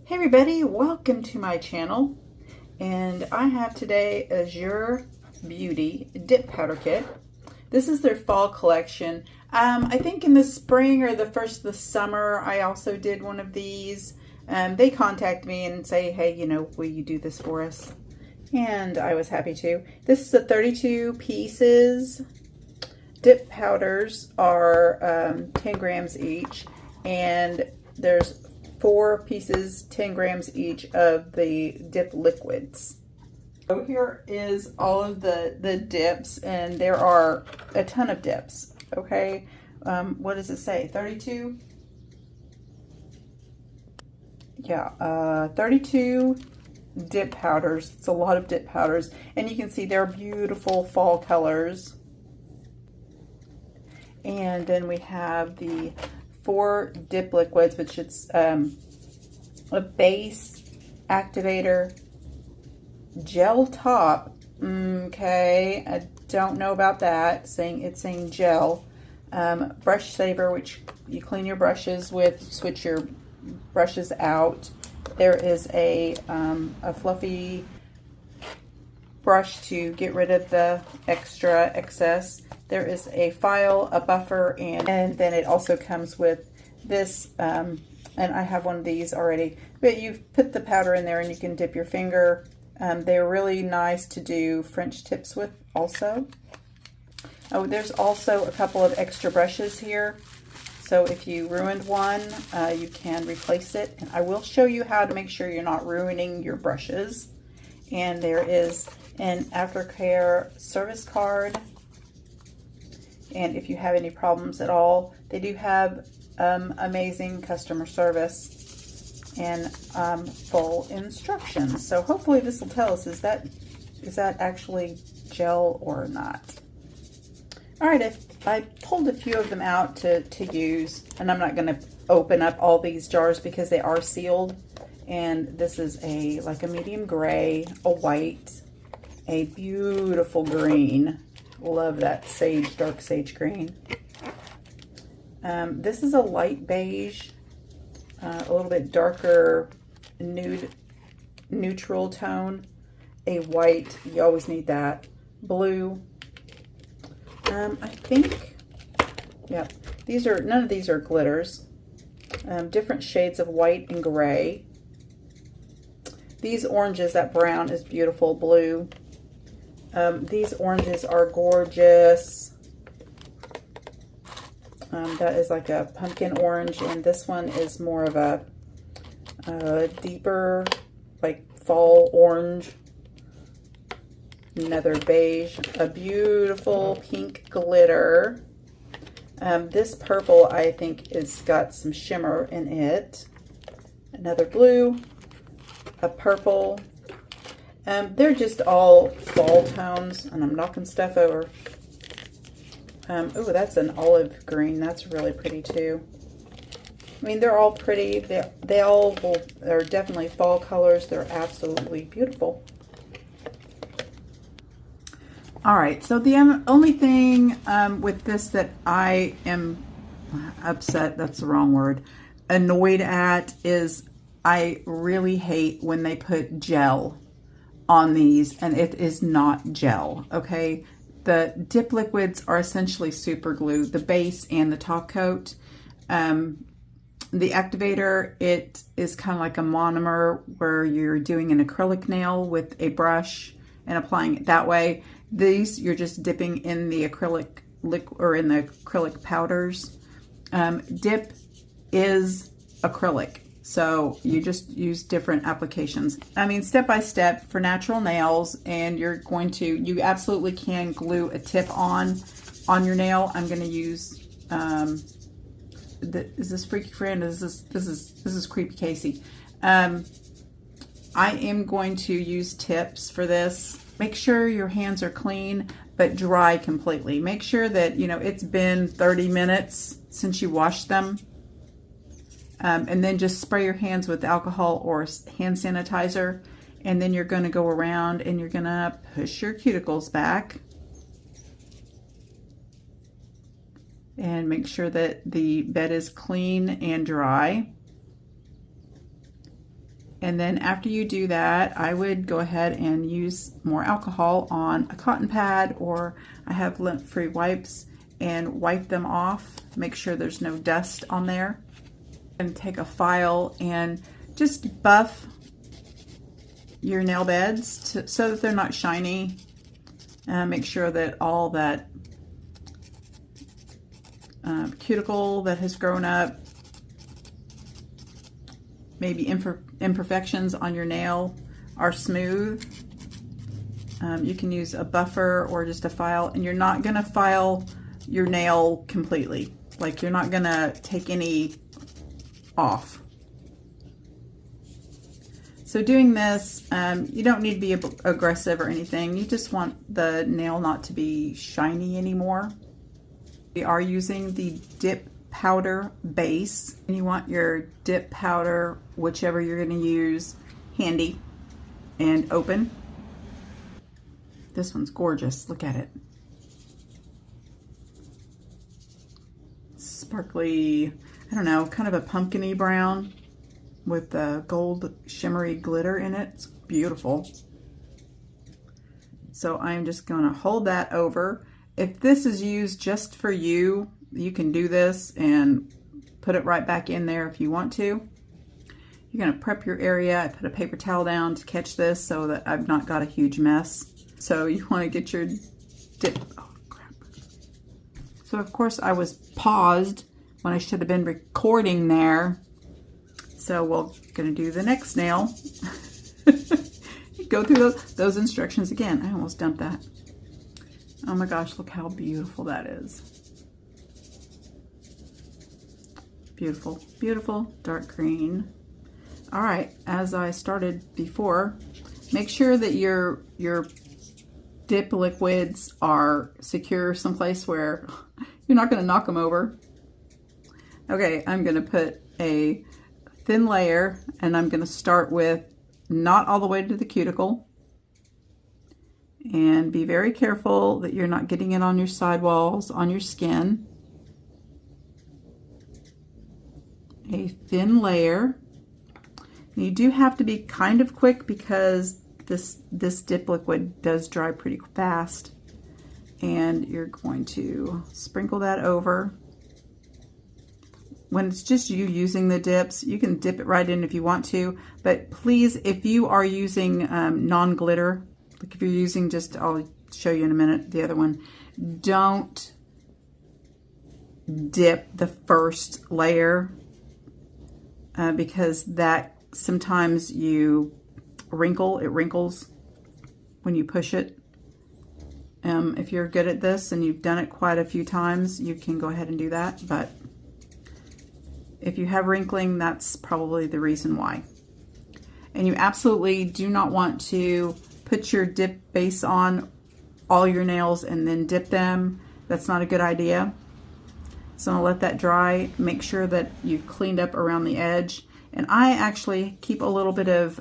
Hey everybody, welcome to my channel, and I have today Azurebeauty dip powder kit. This is their fall collection. I think in the spring or the first of the summer I also did one of these. They contact me and say, hey, will you do this for us? And I was happy to. This is a 32 pieces. Dip powders are 10 grams each, and there's 4 pieces, 10 grams each of the dip liquids. So here is all of the dips, and there are a ton of dips, okay? What does it say, 32? Yeah, 32 dip powders. It's a lot of dip powders, and you can see they're beautiful fall colors. And then we have the 4 dip liquids, which it's a base, activator, gel top. Okay, I don't know about that. It's saying gel. Brush saver, which you clean your brushes with, switch your brushes out. There is a fluffy brush to get rid of the excess. There is a file, a buffer, and then it also comes with this, and I have one of these already, but you put the powder in there and you can dip your finger. They're really nice to do French tips with also. Oh, there's also a couple of extra brushes here. So if you ruined one, you can replace it. And I will show you how to make sure you're not ruining your brushes. And there is an aftercare service card. And if you have any problems at all, they do have amazing customer service and full instructions. So hopefully this will tell us, is that actually gel or not? All right, I pulled a few of them out to use, and I'm not going to open up all these jars because they are sealed. And this is like a medium gray, a white, a beautiful green. Love that sage, dark sage green. This is a light beige, a little bit darker neutral tone. A white, you always need that. Blue. I think, yeah, none of these are glitters. Different shades of white and gray. These oranges, that brown is beautiful, blue. These oranges are gorgeous. That is like a pumpkin orange, and this one is more of a deeper, like fall orange. Another beige, a beautiful pink glitter. This purple, I think, is got some shimmer in it. Another blue, a purple. They're just all fall tones, and I'm knocking stuff over. Oh, that's an olive green. That's really pretty too. I mean, they're all pretty. They all are definitely fall colors. They're absolutely beautiful. All right, so the only thing with this that I am upset, that's the wrong word, annoyed at, is I really hate when they put gel on these, and it is not gel, okay? The dip liquids are essentially super glue, the base and the top coat. The activator, it is kind of like a monomer where you're doing an acrylic nail with a brush and applying it that way. These, you're just dipping in the acrylic or in the acrylic powders. Dip is acrylic, so you just use different applications. I mean, step by step for natural nails, and you absolutely can glue a tip on your nail. I'm going to use, is this Freaky Friend? This is Creepy Casey. I am going to use tips for this. Make sure your hands are clean, but dry completely. Make sure that, it's been 30 minutes since you washed them. And then just spray your hands with alcohol or hand sanitizer. And then you're going to go around and you're going to push your cuticles back. And make sure that the bed is clean and dry. And then after you do that, I would go ahead and use more alcohol on a cotton pad, or I have lint-free wipes, and wipe them off. Make sure there's no dust on there. And take a file and just buff your nail beds so that they're not shiny. Make sure that all that cuticle that has grown up, maybe imperfections on your nail, are smooth. You can use a buffer or just a file, and you're not going to file your nail completely. Like, you're not going to take any off. So doing this, you don't need to be aggressive or anything. You just want the nail not to be shiny anymore. We are using the dip powder base, and you want your dip powder, whichever you're going to use, handy and open. This one's gorgeous. Look at it. Sparkly, I don't know, kind of a pumpkin-y brown with the gold shimmery glitter in it. It's beautiful. So I'm just going to hold that over. If this is used just for you, you can do this and put it right back in there if you want to. You're going to prep your area. I put a paper towel down to catch this so that I've not got a huge mess. So you want to get your dip. Oh, crap. So of course I was paused when I should have been recording there. So we're going to do the next nail. Go through those instructions again. I almost dumped that. Oh my gosh, look how beautiful that is. Beautiful, beautiful dark green. All right, as I started before, make sure that your dip liquids are secure someplace where you're not going to knock them over. Okay, I'm going to put a thin layer, and I'm going to start with not all the way to the cuticle. And be very careful that you're not getting it on your sidewalls, on your skin. A thin layer. You do have to be kind of quick because this dip liquid does dry pretty fast. And you're going to sprinkle that over. When it's just you using the dips, you can dip it right in if you want to. But please, if you are using non-glitter, like if you're using just, I'll show you in a minute the other one, don't dip the first layer because that sometimes it wrinkles when you push it. If you're good at this and you've done it quite a few times, you can go ahead and do that. But if you have wrinkling, that's probably the reason why. And you absolutely do not want to put your dip base on all your nails and then dip them. That's not a good idea. So I'm gonna let that dry. Make sure that you've cleaned up around the edge. And I actually keep a little bit of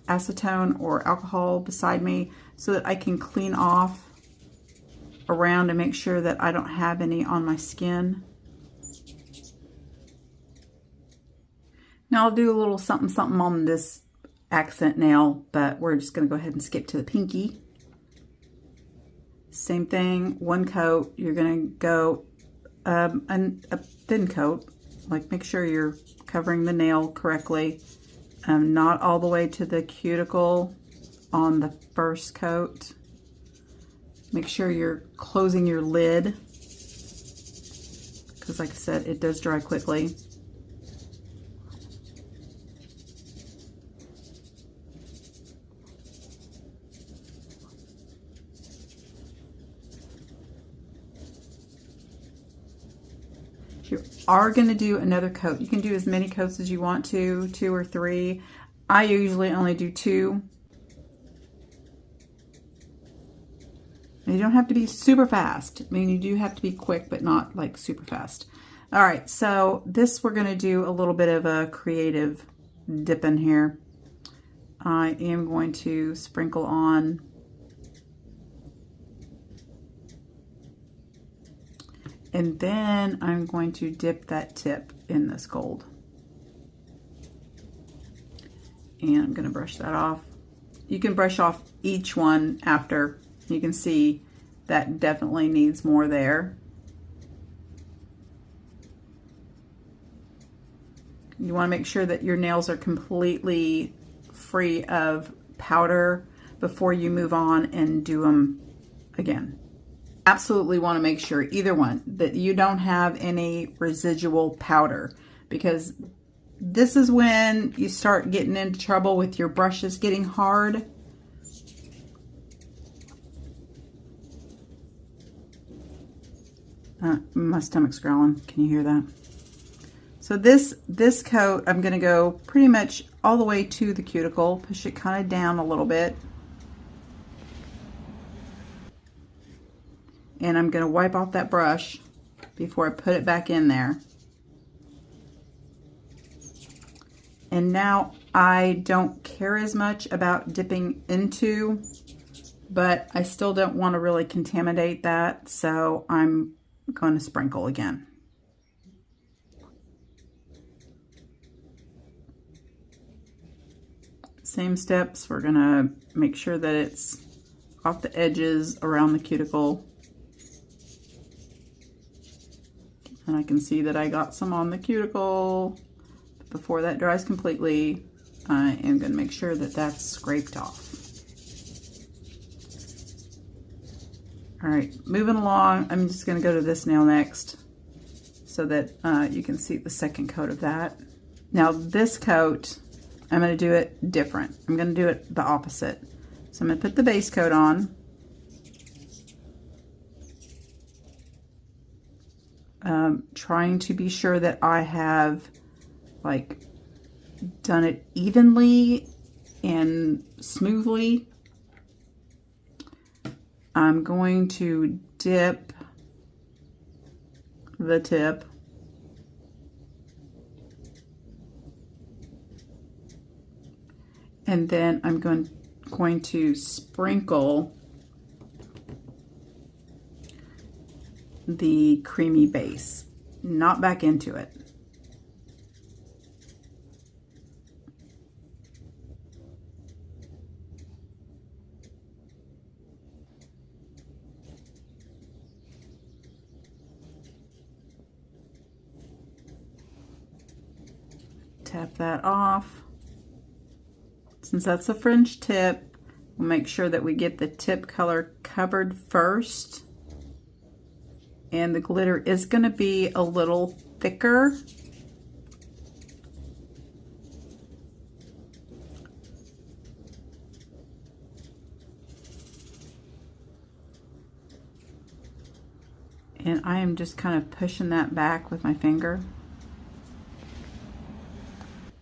acetone or alcohol beside me so that I can clean off around and make sure that I don't have any on my skin. Now I'll do a little something something on this accent nail, but we're just going to go ahead and skip to the pinky. Same thing, one coat. You're going to go a thin coat, like make sure you're covering the nail correctly. Not all the way to the cuticle on the first coat. Make sure you're closing your lid because, like I said, it does dry quickly. You are going to do another coat. You can do as many coats as you want to, 2 or 3. I usually only do 2. And you don't have to be super fast. I mean, you do have to be quick, but not like super fast. All right, so this we're going to do a little bit of a creative dip in here. I am going to sprinkle on and then I'm going to dip that tip in this gold. And I'm going to brush that off. You can brush off each one after. You can see that definitely needs more there. You want to make sure that your nails are completely free of powder before you move on and do them again. Absolutely want to make sure, either one, that you don't have any residual powder, because this is when you start getting into trouble with your brushes getting hard. My stomach's growling. Can you hear that? So this coat, I'm going to go pretty much all the way to the cuticle, push it kind of down a little bit. And I'm going to wipe off that brush before I put it back in there. And now I don't care as much about dipping into, but I still don't want to really contaminate that, so I'm going to sprinkle again. Same steps. We're going to make sure that it's off the edges around the cuticle. And I can see that I got some on the cuticle. Before that dries completely, I am going to make sure that that's scraped off. All right, moving along, I'm just going to go to this nail next so that you can see the second coat of that. Now this coat, I'm going to do it different. I'm going to do it the opposite. So I'm going to put the base coat on. Trying to be sure that I have like done it evenly and smoothly. I'm going to dip the tip. And then I'm going to sprinkle the creamy base, not back into it. Tap that off. Since that's a French tip, we'll make sure that we get the tip color covered first. And the glitter is going to be a little thicker. And I am just kind of pushing that back with my finger.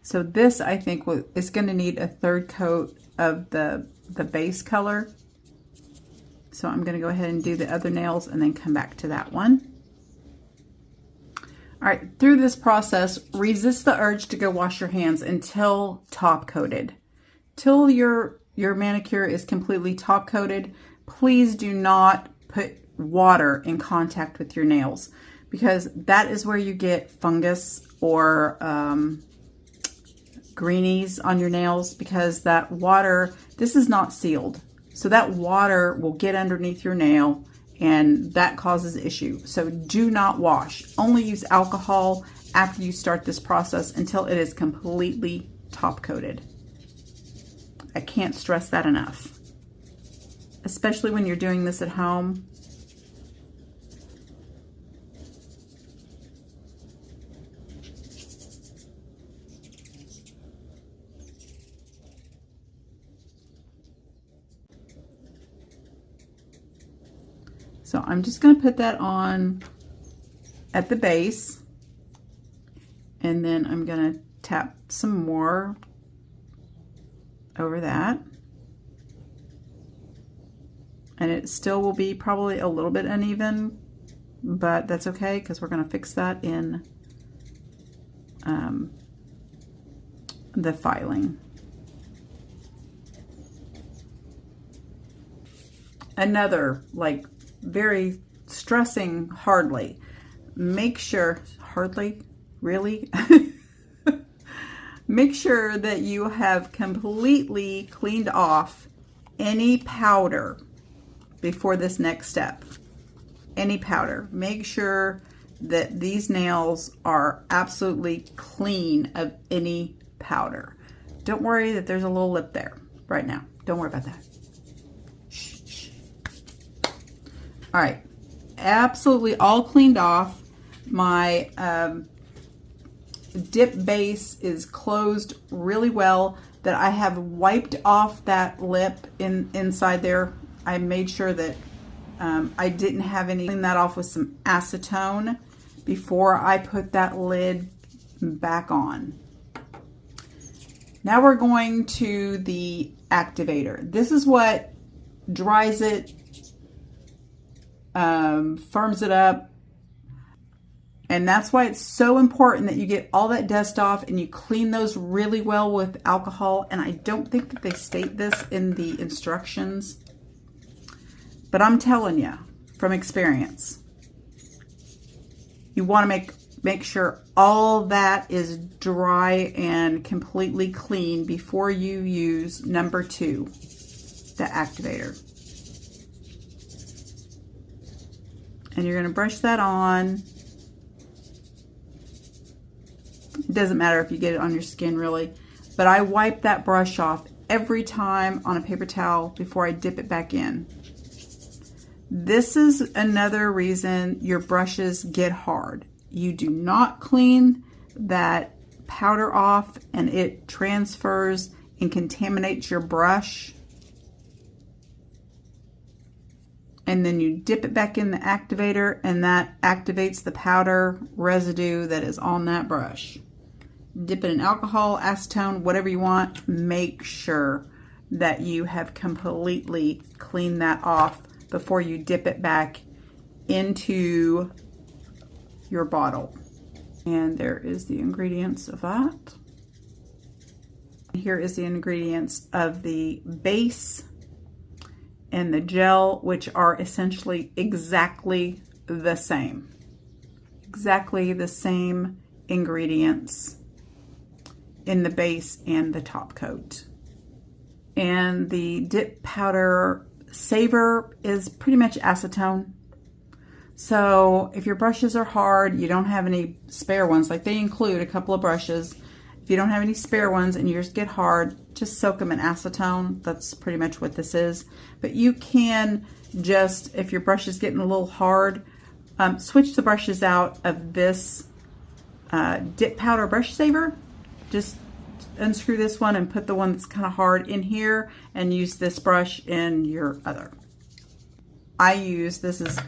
So this, I think, is going to need a third coat of the base color. So I'm going to go ahead and do the other nails and then come back to that one. All right, through this process, resist the urge to go wash your hands until top coated. Till your manicure is completely top coated, please do not put water in contact with your nails, because that is where you get fungus or greenies on your nails, because that water, this is not sealed. So that water will get underneath your nail and that causes issue. So do not wash. Only use alcohol after you start this process until it is completely top coated. I can't stress that enough. Especially when you're doing this at home. So I'm just going to put that on at the base, and then I'm going to tap some more over that. And it still will be probably a little bit uneven, but that's okay because we're going to fix that in the filing. Another, like, very stressing, hardly. Make sure, hardly, really? Make sure that you have completely cleaned off any powder before this next step. Any powder. Make sure that these nails are absolutely clean of any powder. Don't worry that there's a little lip there right now. Don't worry about that. Shh, shh. All right, absolutely all cleaned off. My dip base is closed really well, that I have wiped off that lip inside there. I made sure that I didn't have any. Clean that off with some acetone before I put that lid back on. Now we're going to the activator. This is what dries it, firms it up, and that's why it's so important that you get all that dust off and you clean those really well with alcohol. And I don't think that they state this in the instructions, but I'm telling you from experience, you want to make sure all that is dry and completely clean before you use number 2, the activator. And you're going to brush that on. It doesn't matter if you get it on your skin really, but I wipe that brush off every time on a paper towel before I dip it back in. This is another reason your brushes get hard. You do not clean that powder off and it transfers and contaminates your brush. And then you dip it back in the activator and that activates the powder residue that is on that brush. Dip it in alcohol, acetone, whatever you want. Make sure that you have completely cleaned that off before you dip it back into your bottle. And there is the ingredients of that. Here is the ingredients of the base and the gel, which are essentially exactly the same. Exactly the same ingredients in the base and the top coat. And the dip powder saver is pretty much acetone. So if your brushes are hard, you don't have any spare ones, like they include a couple of brushes. If you don't have any spare ones and yours get hard, just soak them in acetone. That's pretty much what this is. But you can just, if your brush is getting a little hard, switch the brushes out of this dip powder brush saver. Just unscrew this one and put the one that's kind of hard in here and use this brush in your other. I use, this is,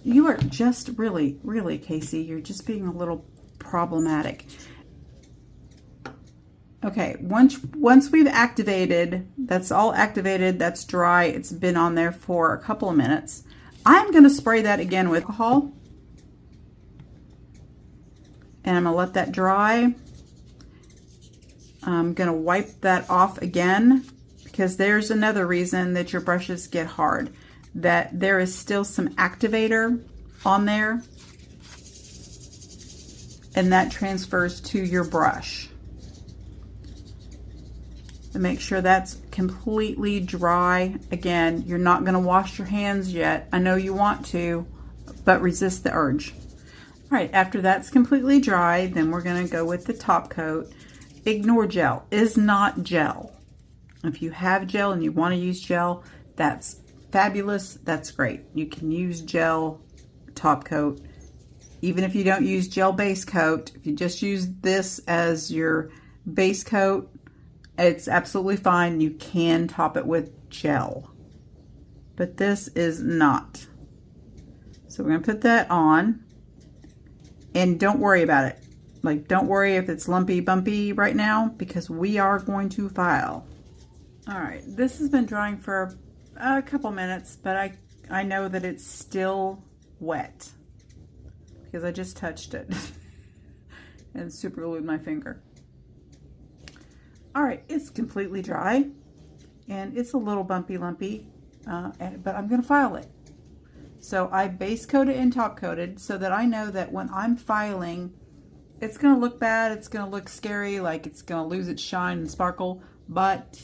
you are just really, Casey, you're just being a little problematic. Okay, once we've activated, that's all activated, that's dry, it's been on there for a couple of minutes. I'm going to spray that again with alcohol. And I'm going to let that dry. I'm going to wipe that off again, because there's another reason that your brushes get hard. That there is still some activator on there, and that transfers to your brush. And make sure that's completely dry. Again, you're not going to wash your hands yet. I know you want to, but resist the urge. All right, after that's completely dry, then we're going to go with the top coat. Ignore gel. Is not gel. If you have gel and you want to use gel, that's fabulous. That's great. You can use gel top coat. Even if you don't use gel base coat, if you just use this as your base coat, it's absolutely fine. You can top it with gel. But this is not. So we're going to put that on. And don't worry about it. Like, don't worry if it's lumpy, bumpy right now, because we are going to file. All right, this has been drying for a couple minutes, but I know that it's still wet because I just touched it and super glued my finger. All right, it's completely dry and it's a little bumpy, lumpy, but I'm going to file it. So I base coated and top coated so that I know that when I'm filing, it's going to look bad. It's going to look scary, like it's going to lose its shine and sparkle, but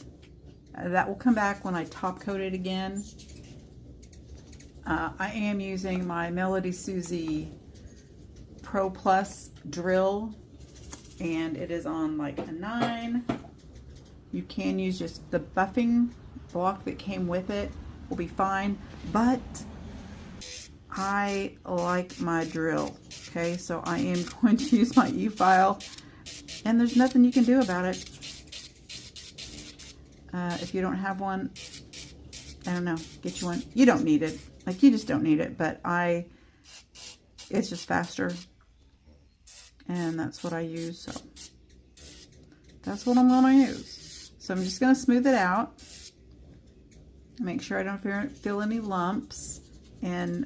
that will come back when I top coat it again. I am using my MelodieSuzie Pro Plus drill, and it is on like a 9. You can use just the buffing block that came with it, will be fine, but I like my drill. Okay, so I am going to use my e-file, and there's nothing you can do about it. If you don't have one, I don't know, get you one. You don't need it. Like, you just don't need it, but it's just faster, and that's what I use, so that's what I'm going to use. So I'm just going to smooth it out, make sure I don't feel any lumps, and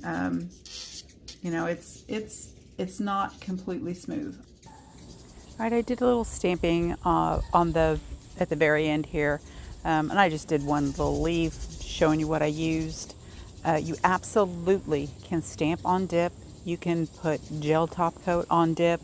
you know, it's not completely smooth. All right, I did a little stamping at the very end here, and I just did one little leaf showing you what I used. You absolutely can stamp on dip. You can put gel top coat on dip,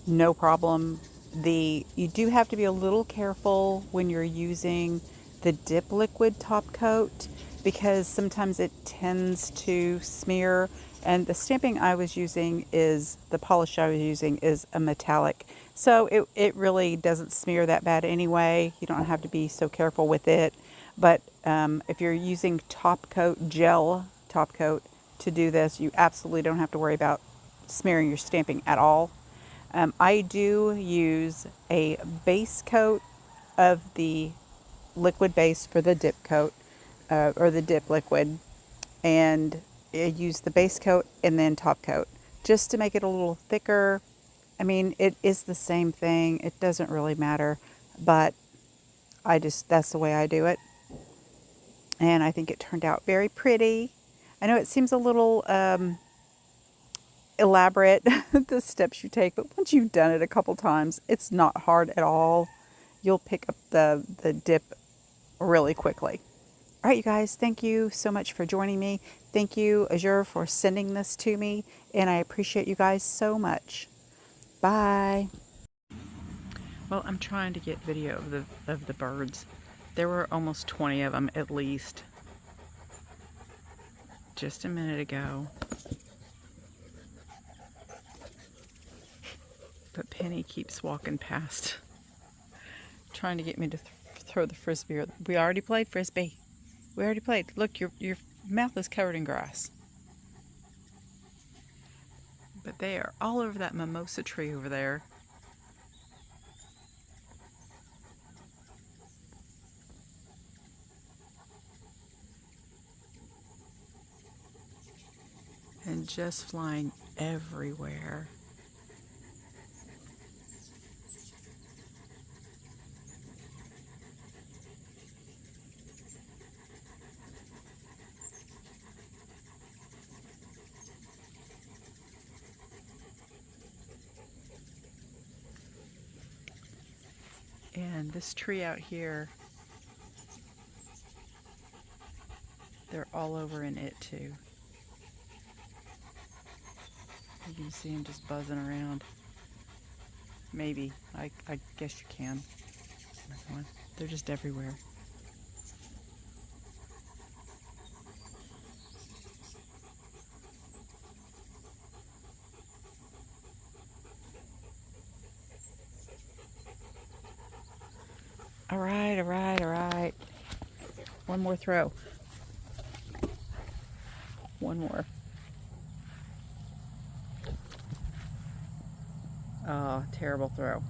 no problem. You do have to be a little careful when you're using the dip liquid top coat, because sometimes it tends to smear, and the stamping I was using the polish I was using is a metallic, so it really doesn't smear that bad anyway. You don't have to be so careful with it. But if you're using top coat, gel top coat to do this, you absolutely don't have to worry about smearing your stamping at all. I do use a base coat of the liquid base for the dip coat, or the dip liquid, and I use the base coat and then top coat just to make it a little thicker. I mean, it is the same thing. It doesn't really matter, but that's the way I do it. And I think it turned out very pretty. I know it seems a little elaborate, the steps you take, but once you've done it a couple times, it's not hard at all. You'll pick up the dip really quickly. All right, you guys, thank you so much for joining me. Thank you, Azure, for sending this to me, and I appreciate you guys so much. Bye. Well, I'm trying to get video of the birds. There were almost 20 of them at least just a minute ago. But Penny keeps walking past, trying to get me to throw the frisbee. We already played frisbee. We already played. Look, your mouth is covered in grass. But they are all over that mimosa tree over there. And just flying everywhere. And this tree out here, they're all over in it too. You can see them just buzzing around. Maybe. I guess you can. They're just everywhere. All right, all right, all right. One more throw. One more. Oh, terrible throw.